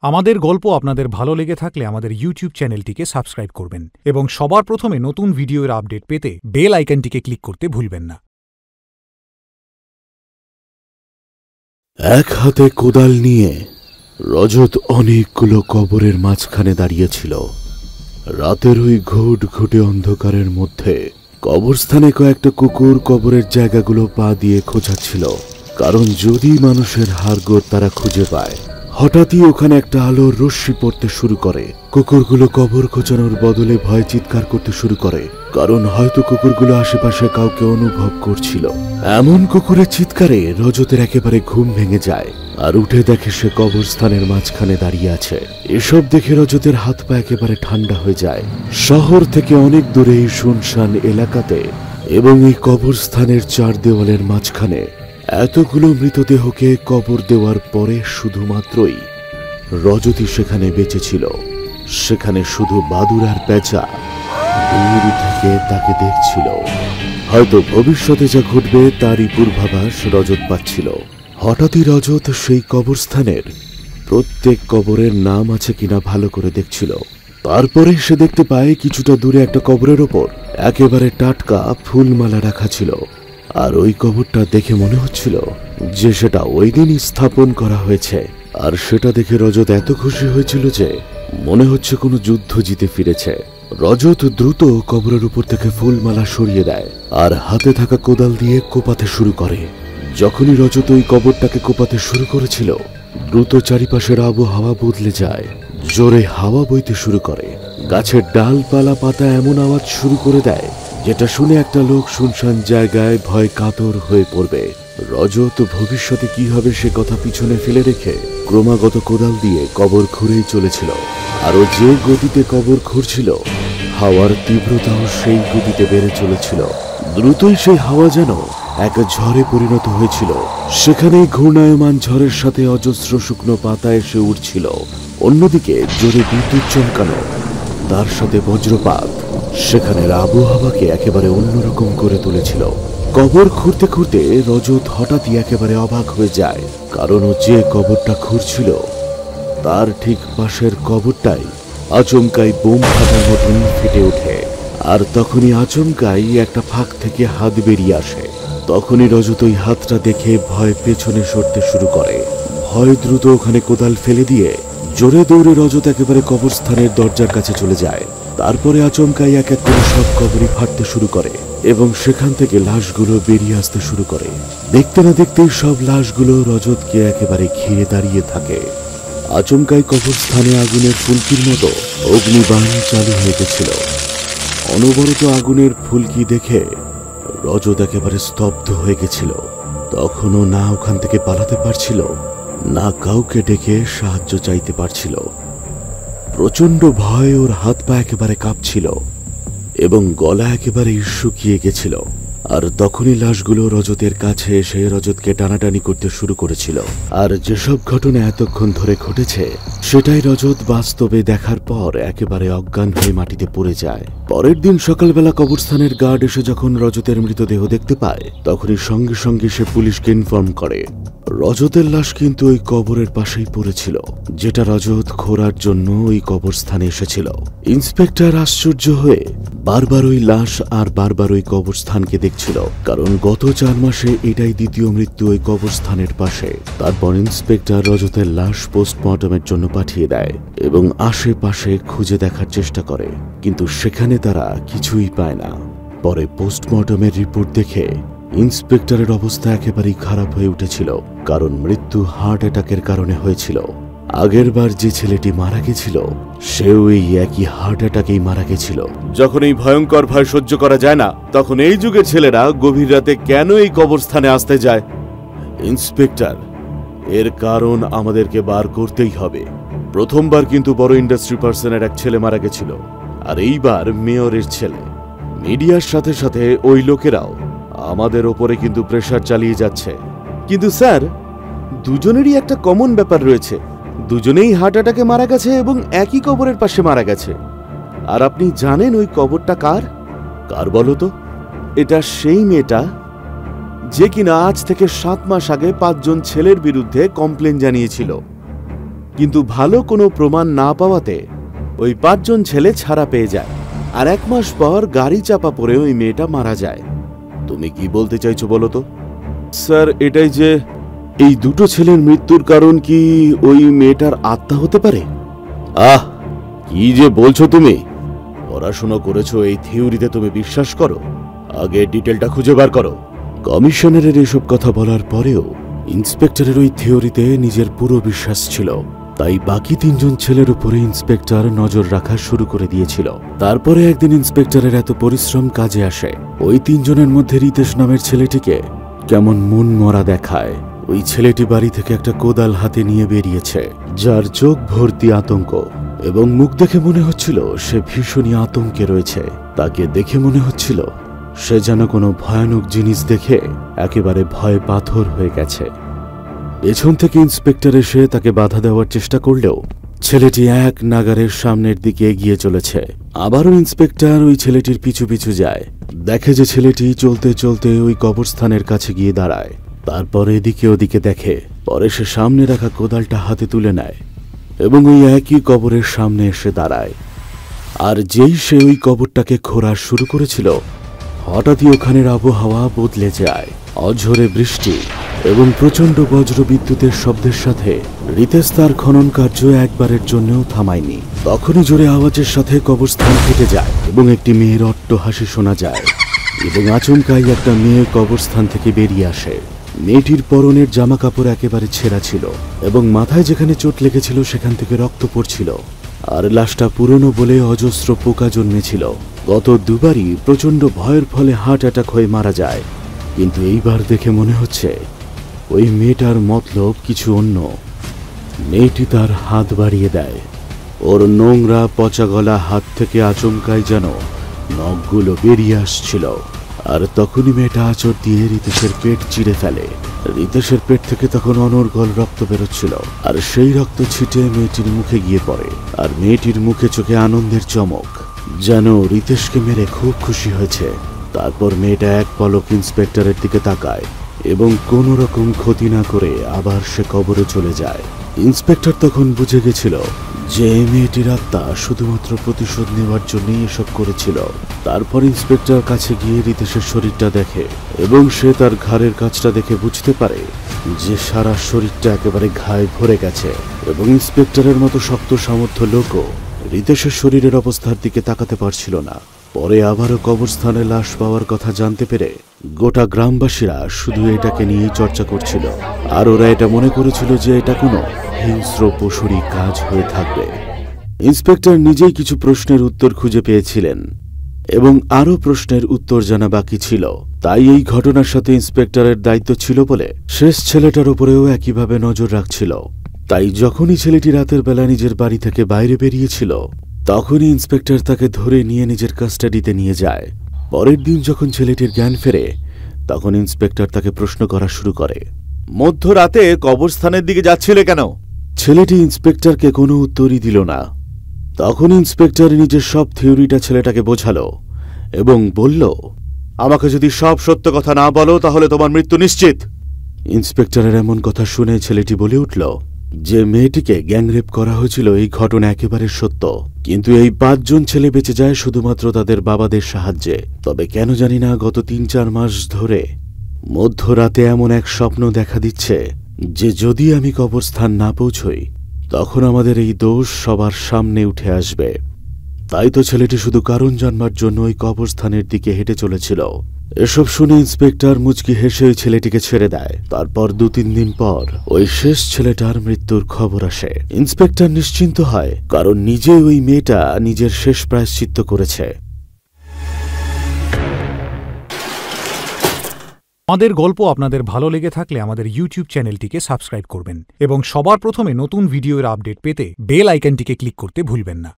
আমাদের গল্প আপনাদের ভালো লেগে থাকলে আমাদের ইউটিউব চ্যানেলটিকে সাবস্ক্রাইব করবেন এবং সবার প্রথমে নতুন ভিডিওর আপডেট পেতে বেল আইকনটিকে ক্লিক করতে ভুলবেন না। এক হাতে কোদাল নিয়ে রজত অনেকগুলো কবরের মাঝখানে দাঁড়িয়েছিল। রাতের ওই ঘুটঘুটে অন্ধকারের মধ্যে কবরস্থানে কয়েকটা কুকুর কবরের জায়গাগুলো পা দিয়ে খোঁজাচ্ছিল, কারণ যদি মানুষের হাড়গোড় তারা খুঁজে পায়। হঠাৎই ওখানে একটা আলোর রশ্মি পড়তে শুরু করে। কুকুরগুলো কবর খোঁজানোর বদলে ভয় চিৎকার করতে শুরু করে, কারণ হয়তো কুকুরগুলো আশেপাশে কাউকে অনুভব করছিল। এমন কুকুরের চিৎকারে রজতের একেবারে ঘুম ভেঙে যায়, আর উঠে দেখে সে কবরস্থানের মাঝখানে দাঁড়িয়ে আছে। এসব দেখে রজতের হাত পা একেবারে ঠান্ডা হয়ে যায়। শহর থেকে অনেক দূরে এই শুনশান এলাকাতে এবং এই কবরস্থানের চার দেওয়ালের মাঝখানে এতগুলো মৃতদেহকে কবর দেওয়ার পরে শুধুমাত্রই রজতই সেখানে বেঁচে ছিল। সেখানে শুধু বাদুর আর পেঁচা দূর থেকে তাকে দেখছিল। হয়তো ভবিষ্যতে যা ঘটবে তারই পূর্বাভাস রজত পাচ্ছিল। হঠাৎই রজত সেই কবরস্থানের প্রত্যেক কবরের নাম আছে কিনা ভালো করে দেখছিল। তারপরে সে দেখতে পায় কিছুটা দূরে একটা কবরের ওপর একেবারে টাটকা ফুলমালা রাখা ছিল, আর ওই কবরটা দেখে মনে হচ্ছিল যে সেটা ওই দিনই স্থাপন করা হয়েছে। আর সেটা দেখে রজত এত খুশি হয়েছিল যে মনে হচ্ছে কোনো যুদ্ধ জিতে ফিরেছে। রজত দ্রুত কবরের উপর থেকে ফুলমালা সরিয়ে দেয় আর হাতে থাকা কোদাল দিয়ে কোপাতে শুরু করে। যখনই রজত ওই কবরটাকে কোপাতে শুরু করেছিল, দ্রুত চারিপাশের আবহাওয়া বদলে যায়। জোরে হাওয়া বইতে শুরু করে, গাছের ডালপালা পাতা এমন আওয়াজ শুরু করে দেয় যেটা শুনে একটা লোক শুনশান জায়গায় ভয় কাতর হয়ে পড়বে। রজত ভবিষ্যতে কি হবে সে কথা পিছনে ফেলে রেখে ক্রমাগত কোদাল দিয়ে কবর খুঁড়েই চলেছিল। আরও যে গতিতে কবর খুঁড়ছিল, হাওয়ার তীব্রতাও সেই গতিতে বেড়ে চলেছিল। দ্রুতই সেই হাওয়া যেন এক ঝড়ে পরিণত হয়েছিল। সেখানে ঘূর্ণায়মান ঝড়ের সাথে অজস্র শুকনো পাতা এসে উঠছিল। অন্যদিকে জোরে বিদ্যুৎ চমকানো, তার সাথে বজ্রপাত সেখানের আবহাওয়াকে একেবারে অন্যরকম করে তুলেছিল। কবর খুঁড়তে খুঁড়তে রজত হঠাৎই একেবারে অবাক হয়ে যায়, কারণ ও যে কবরটা খুঁড়ছিল তার ঠিক পাশের কবরটাই আচমকাই বোম ফাটার মতন ফেটে ওঠে। আর তখনই আচমকাই একটা ফাঁক থেকে হাত বেরিয়ে আসে। তখনই রজত ওই হাতটা দেখে ভয় পেছনে সরতে শুরু করে। ভয় দ্রুত ওখানে কোদাল ফেলে দিয়ে জোরে দৌড়ে রজত একেবারে কবরস্থানের দরজার কাছে চলে যায়। তারপরে আচমকাই এক এক করে সব কবরই ফাটতে শুরু করে এবং সেখান থেকে লাশগুলো বেরিয়ে আসতে শুরু করে। দেখতে না দেখতেই সব লাশগুলো রজতকে একেবারে ঘিরে দাঁড়িয়ে থাকে। আচমকাই কবরস্থানে আগুনের ফুলকির মতো অগ্নিবাণ চালু হয়ে গেছিল। অনবরত আগুনের ফুলকি দেখে রজত একেবারে স্তব্ধ হয়ে গেছিল। তখনও না ওখান থেকে পালাতে পারছিল, না কাউকে ডেকে সাহায্য চাইতে পারছিল। প্রচন্ড ভয়ে ওর হাত পা একেবারে কাঁপছিল এবং গলা একেবারে শুকিয়ে গেছিল। আর তখনই লাশগুলো রজতের কাছে এসে রজতকে টানাটানি করতে শুরু করেছিল। আর যেসব ঘটনা এতক্ষণ ধরে ঘটেছে সেটাই রজত বাস্তবে দেখার পর একেবারে অজ্ঞান হয়ে মাটিতে পড়ে যায়। পরের দিন সকালবেলা কবরস্থানের গার্ড এসে যখন রজতের মৃতদেহ দেখতে পায়, তখনই সঙ্গে সঙ্গে সে পুলিশকে ইনফর্ম করে। রজতের লাশ কিন্তু ওই কবরের পাশেই পড়েছিল, যেটা রজত খোঁড়ার জন্য ওই কবরস্থানে এসেছিল। ইন্সপেক্টর আশ্চর্য হয়ে বারবার ওই লাশ আর বারবার ওই কবরস্থানকে দেখছিল, কারণ গত 4 মাসে এটাই দ্বিতীয় মৃত্যু ওই কবরস্থানের পাশে। তারপর ইন্সপেক্টর রজতের লাশ পোস্টমর্টমের জন্য পাঠিয়ে দেয় এবং আশেপাশে খুঁজে দেখার চেষ্টা করে, কিন্তু সেখানে তারা কিছুই পায় না। পরে পোস্টমর্টমের রিপোর্ট দেখে ইন্সপেক্টরের অবস্থা একেবারেই খারাপ হয়ে উঠেছিল, কারণ মৃত্যু হার্ট অ্যাটাকের কারণে হয়েছিল। আগের বার যে ছেলেটি মারা গেছিল সেও এই একই হার্ট অ্যাটাকেই মারা গেছিল। যখন এই ভয়ঙ্কর ভয় সহ্য করা যায় না, তখন এই যুগের ছেলেরা গভীর রাতে কেন এই কবরস্থানে আসতে যায়? ইন্সপেক্টর, এর কারণ আমাদেরকে বার করতেই হবে। প্রথমবার কিন্তু বড় ইন্ডাস্ট্রি পার্সনের এক ছেলে মারা গেছিল, আর এইবার মেয়রের ছেলে। মিডিয়ার সাথে সাথে ওই লোকেরাও আমাদের ওপরে কিন্তু প্রেসার চালিয়ে যাচ্ছে। কিন্তু স্যার, দুজনেরই একটা কমন ব্যাপার রয়েছে, দুজনেই হার্ট অ্যাটাকে মারা গেছে এবং একই কবরের পাশে মারা গেছে। আর আপনি জানেন ওই কবরটা কার? কার বলো তো? এটা সেই মেয়েটা যে কিনা আজ থেকে 7 মাস আগে 5 জন ছেলের বিরুদ্ধে কমপ্লেন জানিয়েছিল। কিন্তু ভালো কোনো প্রমাণ না পাওয়াতে ওই 5 জন ছেলে ছাড়া পেয়ে যায়। আর 1 মাস পর গাড়ি চাপা পড়ে ওই মেয়েটা মারা যায়। তুমি কি বলতে চাইছো বলো তো? স্যার, এটাই যে এই দুটো ছেলের মৃত্যুর কারণ কি ওই মেয়েটার আত্মা হতে পারে? আহ, কি যে বলছো তুমি? পড়াশোনা করেছো, এই থিওরিতে তুমি বিশ্বাস করো? আগে ডিটেলটা খুঁজে বার করো। কমিশনারের এসব কথা বলার পরেও ইন্সপেক্টরের ওই থিওরিতে নিজের পুরো বিশ্বাস ছিল। তাই বাকি 3 জন ছেলের উপরে ইন্সপেক্টর নজর রাখা শুরু করে দিয়েছিল। তারপরে একদিন ইন্সপেক্টরের এত পরিশ্রম কাজে আসে। ওই 3 জনের মধ্যে রিতেশ নামের ছেলেটিকে কেমন মন মরা দেখায়। ওই ছেলেটি বাড়ি থেকে একটা কোদাল হাতে নিয়ে বেরিয়েছে, যার চোখ ভর্তি আতঙ্ক, এবং মুখ দেখে মনে হচ্ছিল সে ভীষণই আতঙ্কে রয়েছে। তাকে দেখে মনে হচ্ছিল সে যেন কোনো ভয়ানক জিনিস দেখে একেবারে ভয়ে পাথর হয়ে গেছে। পেছন থেকে ইন্সপেক্টর এসে তাকে বাধা দেওয়ার চেষ্টা করলেও ছেলেটি এক নাগারের সামনের দিকে এগিয়ে চলেছে। আবারও ইন্সপেক্টর ওই ছেলেটির পিছু পিছু যায়। দেখে যে ছেলেটি চলতে চলতে ওই কবরস্থানের কাছে গিয়ে দাঁড়ায়। তারপর এদিকে ওদিকে দেখে। পরে সে সামনে রাখা কোদালটা হাতে তুলে নেয় এবং ওই একই কবরের সামনে এসে দাঁড়ায়। আর যেই সে ওই কবরটাকে খোঁড়া শুরু করেছিল, হঠাৎই ওখানের আবহাওয়া বদলে যায়। অঝোরে বৃষ্টি এবং প্রচণ্ড বজ্র বিদ্যুতের শব্দের সাথে রিতেশ তার খনন কার্য একবারের জন্যও থামায়নি। তখনই জোরে আওয়াজের সাথে কবরস্থান ফেটে যায় এবং একটি মেয়ের অট্টহাসি শোনা যায়। এবং আচমকাই একটা মেয়ে কবরস্থান থেকে বেরিয়ে আসে। মেয়েটির পরনের জামা কাপড় একেবারে ছেঁড়া ছিল এবং মাথায় যেখানে চোট লেগেছিল সেখান থেকে রক্ত পড়ছিল। আর লাশটা পুরনো বলে অজস্র পোকা জন্মেছিল। গত দুবারই প্রচণ্ড ভয়ের ফলে হার্ট অ্যাটাক হয়ে মারা যায়। কিন্তু এইবার দেখে মনে হচ্ছে ওই মেয়েটার মতলব কিছু অন্য। মেয়েটি তার হাত বাড়িয়ে দেয়। ওর নোংরা পচা গলা হাত থেকে আচমকাই যেন নখগুলো বেরিয়ে আসছিল। আর তখনই মেয়েটা আঁচড় দিয়ে রিতেশের পেট চিরে ফেলে। রিতেশের পেট থেকে তখন অনর্গল রক্ত বেরোচ্ছিল। আর সেই রক্ত ছিটে মেয়েটির মুখে গিয়ে পড়ে। আর মেয়েটির মুখে চোখে আনন্দের চমক, যেন রিতেশকে মেরে খুব খুশি হয়েছে। তারপর মেয়েটা এক পলক ইন্সপেক্টরের দিকে তাকায় এবং কোনো রকম ক্ষতি না করে আবার সে কবরে চলে যায়। ইন্সপেক্টর তখন বুঝে গেছিল যে মেয়েটির আত্মা শুধুমাত্র প্রতিশোধ নেওয়ার জন্যই এসব করেছিল। তারপর ইন্সপেক্টর কাছে গিয়ে রিতেশের শরীরটা দেখে এবং সে তার ঘাড়ের কাছটা দেখে বুঝতে পারে যে সারা শরীরটা একেবারে ঘায়ে ভরে গেছে। এবং ইন্সপেক্টরের মতো শক্ত সামর্থ্য লোকও রিতেশের শরীরের অবস্থার দিকে তাকাতে পারছিল না। পরে আবারও কবরস্থানে লাশ পাওয়ার কথা জানতে পেরে গোটা গ্রামবাসীরা শুধু এটাকে নিয়েই চর্চা করছিল। আর ওরা এটা মনে করেছিল যে এটা কোনো হিংস্র পশুরই কাজ হয়ে থাকবে। ইন্সপেক্টর নিজেই কিছু প্রশ্নের উত্তর খুঁজে পেয়েছিলেন এবং আরও প্রশ্নের উত্তর জানা বাকি ছিল। তাই এই ঘটনার সাথে ইন্সপেক্টরের দায়িত্ব ছিল বলে শেষ ছেলেটার উপরেও একইভাবে নজর রাখছিল। তাই যখনই ছেলেটি রাতের বেলা নিজের বাড়ি থেকে বাইরে বেরিয়েছিল, তখনই ইন্সপেক্টর তাকে ধরে নিয়ে নিজের কাস্টাডিতে নিয়ে যায়। পরের দিন যখন ছেলেটির জ্ঞান ফেরে, তখন ইন্সপেক্টর তাকে প্রশ্ন করা শুরু করে, মধ্যরাতে কবরস্থানের দিকে যাচ্ছিলে কেন? ছেলেটি ইন্সপেক্টরকে কোনো উত্তরই দিল না। তখন ইন্সপেক্টর নিজের সব থিওরিটা ছেলেটাকে বোঝালো এবং বলল, আমাকে যদি সব সত্য কথা না বলো তাহলে তোমার মৃত্যু নিশ্চিত। ইন্সপেক্টরের এমন কথা শুনে ছেলেটি বলে উঠল যে মেয়েটিকে গ্যাংরেপ করা হয়েছিল এই ঘটনা একেবারে সত্য, কিন্তু এই 5 জন ছেলে বেঁচে যায় শুধুমাত্র তাদের বাবাদের সাহায্যে। তবে কেন জানি না গত 3-4 মাস ধরে মধ্যরাতে এমন এক স্বপ্ন দেখা দিচ্ছে যে যদি আমি কবরস্থান না পৌঁছই তখন আমাদের এই দোষ সবার সামনে উঠে আসবে। তাই তো ছেলেটি শুধু কারণ জানবার জন্য ওই কবরস্থানের দিকে হেঁটে চলেছিল। এসব শুনে ইন্সপেক্টর মুচকি হেসে ওই ছেলেটিকে ছেড়ে দেয়। তারপর 2-3 দিন পর ওই শেষ ছেলেটার মৃত্যুর খবর আসে। ইন্সপেক্টর নিশ্চিন্ত হয়, কারণ নিজেই ওই মেয়েটা নিজের শেষ প্রায়শ্চিত্ত করেছে। আমাদের গল্প আপনাদের ভালো লেগে থাকলে আমাদের ইউটিউব চ্যানেলটিকে সাবস্ক্রাইব করবেন এবং সবার প্রথমে নতুন ভিডিওর আপডেট পেতে বেল আইকনটিকে ক্লিক করতে ভুলবেন না।